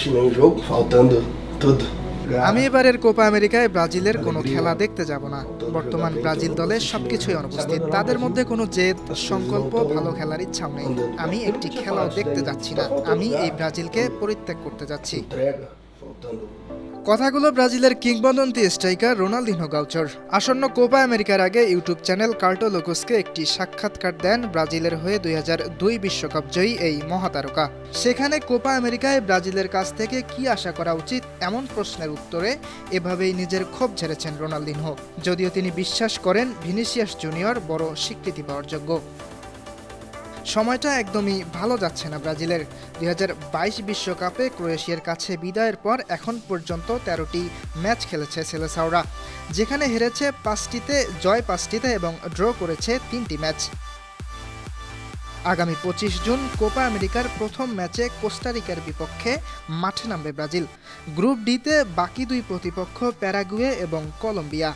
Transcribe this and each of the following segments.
Nenhum jogo, faltando tudo. আমি এবারের Copa আমেরিকায় ব্রাজিলের কোনো খেলা দেখতে যাব না। বর্তমান ব্রাজিল দলে সবকিছুই অনুপস্থিত। তাদের মধ্যে কোনো জেদ, সংকল্প, ভালো খেলার ইচ্ছাও নেই। আমি একটি খেলাও দেখতে যাচ্ছি না। আমি এই ব্রাজিলকে পরিত্যাগ করতে যাচ্ছি। কথাগুলো ব্রাজিলের কিংবদন্তি স্ট্রাইকার রোনালদিনহো গাউচোর। আসন্ন কোপা আমেরিকার আগে ইউটিউব চ্যানেল কার্টো লোকোসকে একটি সাক্ষাৎকার দেন ব্রাজিলের হয়ে 2002 বিশ্বকাপ জয়ী এই মহাতারকা। সেখানে কোপা আমেরিকায় ব্রাজিলের কাছ থেকে কি আশা করা উচিত এমন প্রশ্নের উত্তরে এভাবেই নিজের ক্ষোভ ঝেড়েছেন রোনালদিনহো। যদিও তিনি বিশ্বাস করেন ভিনিসিয়াস জুনিয়র বড় স্বীকৃতি পাওয়ার যোগ্য। সময়টা একদমই ভালো যাচ্ছে না ব্রাজিলের। 2022 বিশ্বকাপে ক্রোয়েশিয়ার কাছে বিদায়ের পর এখন পর্যন্ত 13টি ম্যাচ খেলেছে সেলেসাওরা, যেখানে হেরেছে 5টিতে, জয় 5টিতে এবং ড্র করেছে 3টি ম্যাচ। আগামী 25 জুন কোপা আমেরিকার প্রথম ম্যাচে কোস্টারিকার বিপক্ষে মাঠে নামবে ব্রাজিল। গ্রুপ ডিতে বাকি দুই প্রতিপক্ষ প্যারাগুয়ে এবং কলম্বিয়া।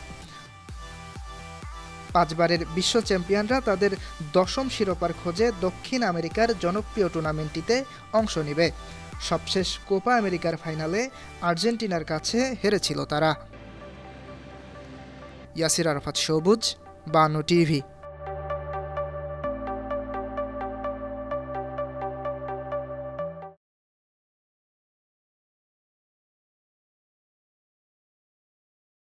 5 বারের বিশ্ব চ্যাম্পিয়নরা তাদের 10ম শিরোপার খোঁজে দক্ষিণ আমেরিকার জনপ্রিয় টুর্নামেন্টটিতে অংশ নেবে। সবশেষ কোপা আমেরিকার ফাইনালে আর্জেন্টিনার কাছে হেরেছিল তারা। ইয়াসির আরাফাত সবুজ, বানো টিভি।